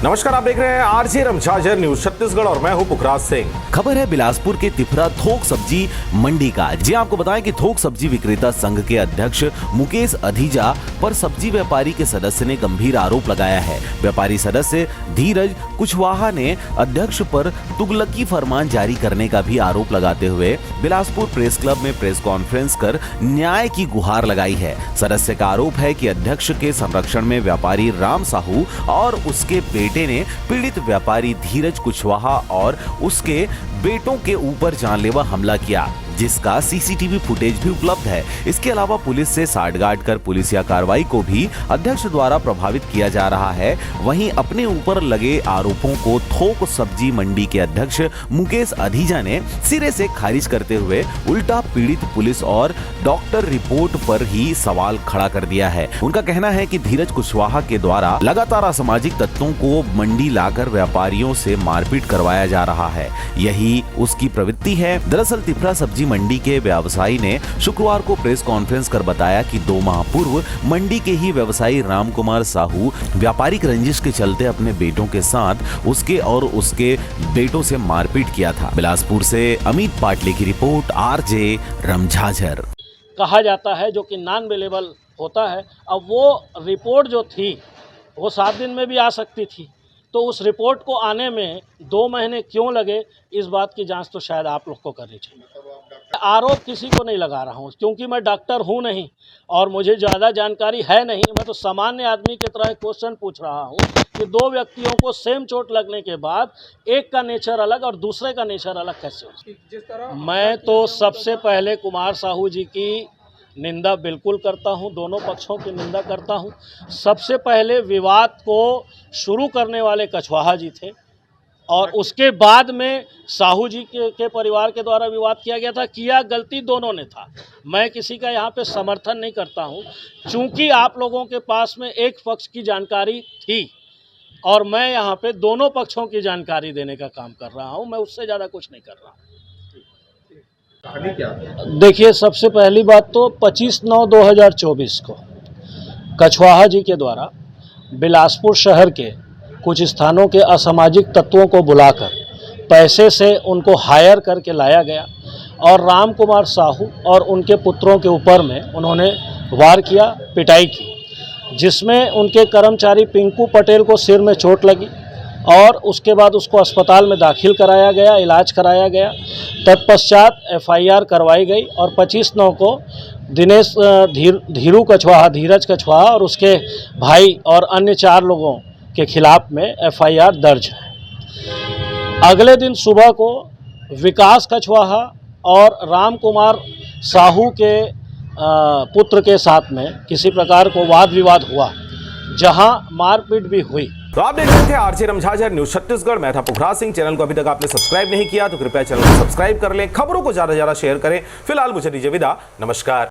नमस्कार, आप देख रहे हैं आरजे रमझाझर न्यूज छत्तीसगढ़ और मैं हूं पुखराज सिंह। खबर है बिलासपुर के तिफरा थोक सब्जी मंडी का। जी आपको बताएं कि थोक सब्जी विक्रेता संघ के अध्यक्ष मुकेश अधिजा पर सब्जी व्यापारी के सदस्य ने गंभीर आरोप लगाया है। व्यापारी सदस्य धीरज कुशवाहा ने अध्यक्ष पर तुगलकी फरमान जारी करने का भी आरोप लगाते हुए बिलासपुर प्रेस क्लब में प्रेस कॉन्फ्रेंस कर न्याय की गुहार लगाई है। सदस्य का आरोप है कि अध्यक्ष के संरक्षण में व्यापारी राम साहू और उसके बेटे ने पीड़ित व्यापारी धीरज कुशवाहा और उसके बेटों के ऊपर जानलेवा हमला किया, जिसका सीसीटीवी फुटेज भी उपलब्ध है। इसके अलावा पुलिस से साठगांठ कर पुलिसिया कार्रवाई को भी अध्यक्ष द्वारा प्रभावित किया जा रहा है। वहीं अपने ऊपर लगे आरोपों को थोक सब्जी मंडी के अध्यक्ष मुकेश अधिजा ने सिरे से खारिज करते हुए उल्टा पीड़ित पुलिस और डॉक्टर रिपोर्ट पर ही सवाल खड़ा कर दिया है। उनका कहना है कि धीरज कुशवाहा के द्वारा लगातार असामाजिक तत्वों को मंडी लाकर व्यापारियों से मारपीट करवाया जा रहा है, यही उसकी प्रवृत्ति है। दरअसल तिफरा सब्जी मंडी के व्यवसायी ने शुक्रवार को प्रेस कॉन्फ्रेंस कर बताया कि 2 माह पूर्व मंडी के ही व्यवसायी राम कुमार साहू व्यापारिक रंजिश के चलते अपने बेटों के साथ उसके और उसके बेटों से मारपीट किया था। बिलासपुर से अमित पाटले की रिपोर्ट, आरजे रमझाझर। कहा जाता है जो कि नॉन अवेलेबल होता है। अब वो रिपोर्ट जो थी वो 7 दिन में भी आ सकती थी, तो उस रिपोर्ट को आने में 2 महीने क्यों लगे, इस बात की जांच तो शायद आप लोग को करनी चाहिए। आरोप किसी को नहीं लगा रहा हूँ, क्योंकि मैं डॉक्टर हूँ नहीं और मुझे ज़्यादा जानकारी है नहीं। मैं तो सामान्य आदमी की तरह क्वेश्चन पूछ रहा हूँ कि 2 व्यक्तियों को सेम चोट लगने के बाद एक का नेचर अलग और दूसरे का नेचर अलग कैसे हो। मैं तो सबसे पहले कुमार साहू जी की निंदा बिल्कुल करता हूं, दोनों पक्षों की निंदा करता हूं। सबसे पहले विवाद को शुरू करने वाले कुशवाहा जी थे और उसके बाद में साहू जी के परिवार के द्वारा विवाद किया गया था। किया गलती दोनों ने था, मैं किसी का यहाँ पे समर्थन नहीं करता हूँ। चूँकि आप लोगों के पास में एक पक्ष की जानकारी थी और मैं यहाँ पे दोनों पक्षों की जानकारी देने का काम कर रहा हूँ, मैं उससे ज़्यादा कुछ नहीं कर रहा हूँ। देखिए, सबसे पहली बात तो 25/9/2024 को कुशवाहा जी के द्वारा बिलासपुर शहर के कुछ स्थानों के असामाजिक तत्वों को बुलाकर पैसे से उनको हायर करके लाया गया और राम कुमार साहू और उनके पुत्रों के ऊपर में उन्होंने वार किया, पिटाई की, जिसमें उनके कर्मचारी पिंकू पटेल को सिर में चोट लगी और उसके बाद उसको अस्पताल में दाखिल कराया गया, इलाज कराया गया। तत्पश्चात FIR करवाई गई और 25/9 को दिनेश धीरू कुशवाहा, धीरज कुशवाहा और उसके भाई और अन्य 4 लोगों के खिलाफ में FIR दर्ज है। अगले दिन सुबह को विकास कुशवाहा और राम कुमार साहू के पुत्र के साथ में किसी प्रकार को वाद विवाद हुआ, जहां मारपीट भी हुई। तो आप देख रहे थे आरजे रमझाझर न्यूज छत्तीसगढ़। मैं था पुखराज सिंह। चैनल को अभी तक आपने सब्सक्राइब नहीं किया तो कृपया चैनल को सब्सक्राइब कर लें, खबरों को ज्यादा से ज्यादा शेयर करें। फिलहाल मुझे दीजिए विदा, नमस्कार।